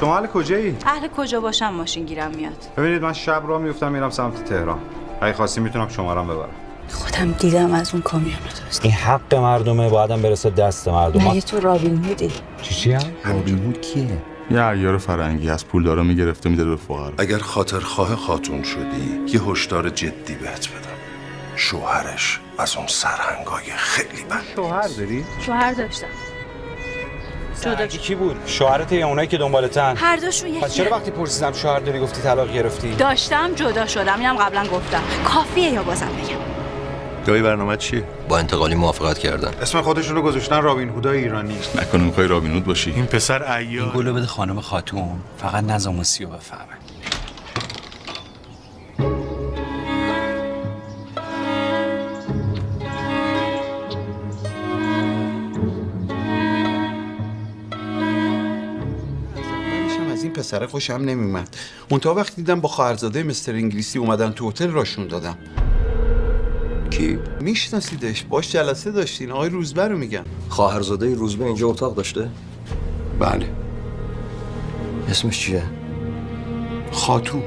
شما اهل کجایی؟ اهل کجا باشم ماشین گیرم میاد. ببینید من شب راه میفتم میرم سمت تهران. اگه خواستی میتونم شمارم ببرم. خودم دیدم از اون کامیونت است. این حق مردمه، باید برسه دست مردم. مگه تو رابین هودی؟ چی هم؟ رابین هود کیه؟ یه عیار فرنگی از پولدارا میگرفته میده به فقرا. اگر خاطرخواه خاتون شدی یه هشدار جدی بهت بدم، شوهرش از اون سرهنگای خیلی بد. شوهر داری؟ شوهر داشتم. جدا کی بود؟ شوهرت یا اونایی که دنبالتن؟ هر دوشون یکی. پس چرا وقتی پرسیدم شوهر داری گفتی طلاق گرفتی؟ داشتم جدا شدم. اینم قبلا گفتم. کافیه یا بازم بگم؟ جای برنامه چیه؟ با انتقالی موافقت کردن. اسم خودشون رو گذاشتن رابین هودای ایرانی. نکنه میخوای رابین هود باشی؟ این پسر عیار. این گلو بده خانم خاتون، فقط نظام و سی رو بفهمه. از این پسره خوشم نمیومد. منتها وقتی دیدم با خواهرزاده مستر انگلیسی اومدن تو هتل راشون دادم. کی؟ میشناسیدش؟ باش جلسه داشتین. آقای روزبه رو میگن. خواهرزاده روزبه اینجا اتاق داشته؟ بله. اسمش چیه؟ خاتون.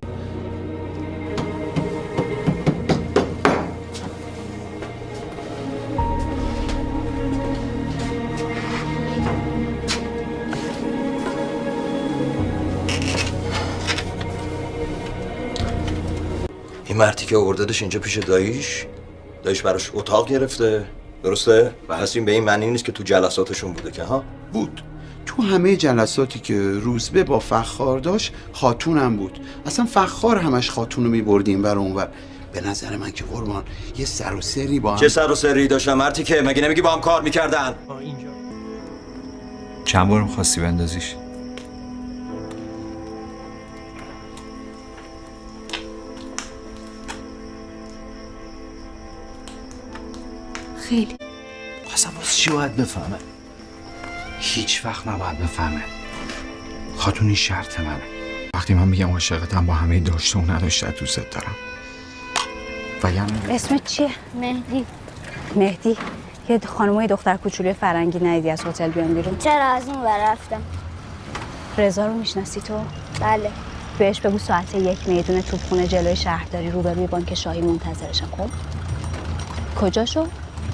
این مردی که آورددش اینجا پیش داییش براش اتاق گرفته، درسته؟ و حسین به این معنی نیست که تو جلساتشون بوده که ها؟ بود. تو همه جلساتی که روزبه با فخار داشت خاتونم بود. اصلا فخار همش خاتون رو میبردیم بر اونور. به نظر من که قربان یه سر و سری با هم. چه سر و سری داشتن مردی که؟ مگه نمیگی با هم کار میکردن؟ چند بار می‌خواستی بندازیش؟ خیلی. اصلا باز چی باید بفهمه؟ هیچ وقت نباید بفهمه. خاتون این شرط منه. وقتی من میگم عاشقتم با همه داشته و نداشته دوست دارم. و یعنی اسمت چیه؟ مهدی. یه خانمای دختر کوچولوی فرنگی ندیدی از هتل بیان بیرون؟ چرا از اون ور رفتم؟ رضا رو میشناسی تو؟ بله. بهش بگو ساعت 1 میدون توپخونه جلوی شهرداری روبروی بانک شاهی منتظرشم. خب کجاشو؟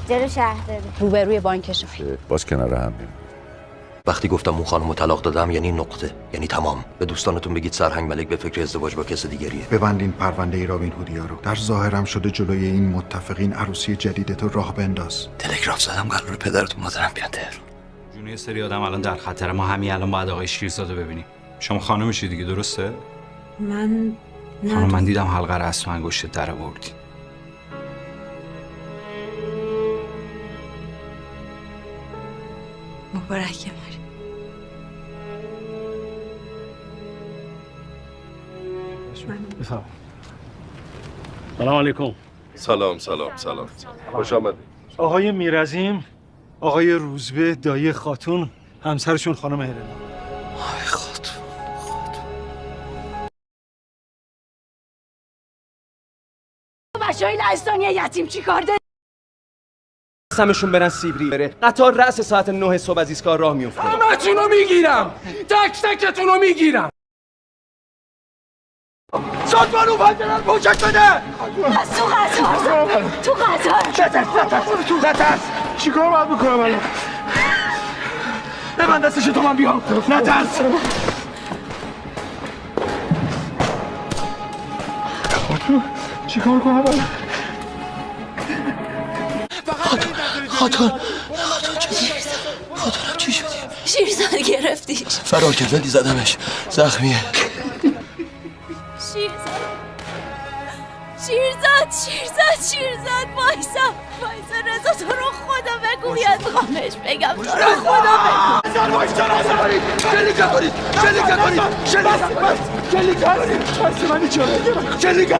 جلو شهرداری. روبروی بانک شاهی. باز کنار هم بیم. وقتی گفتم اون خانمو طلاق دادم یعنی نقطه، یعنی تمام. به دوستانتون بگید سرهنگ ملک به فکر ازدواج با کس دیگریه. ببندین پرونده رابین هودیا رو. در ظاهرم شده جلوی این متفقین عروسی جدیدتو راه بنداز. تلگراف زدم قرار پدرت و مادرم بیان تهران. جون یه سری آدم الان در خطر. ما همین الان باید آقای شیرزاده ببینیم. شما خانمشی دیگه، درسته؟ من خانم من دیدم حلقه رسم انگشت در آوردی. مبارک ماری. سلام علیکم. سلام. خوش آمدید. آقای میرزیم، آقای روزبه، دایی خاتون، همسرشون خانم هلنا. آی خاتون. بچه‌های لهستانی یتیم چی کار داری؟ سمشون برن سیبری بره. قطار رأس ساعت 9 صبح از ایستگاه راه میفته. همتونو میگیرم. تک تکتونو میگیرم. سازمان اومد برن پوچک بده. از تو قطار. نترس. چیکار باید بکنم الان؟ به من دستش تو من بیام. نترس. چیکار کنم الان؟ خاتون خاتونم چی شدی؟ شیرزاد گرفتیش. فرار کرد ولی زدمش، زخمیه. شیرزاد وایسا رضا تو رو خدا بگو بیاد میخوام بهش بگم تو رو خدا بگو. نظر وایسا نظر شلیک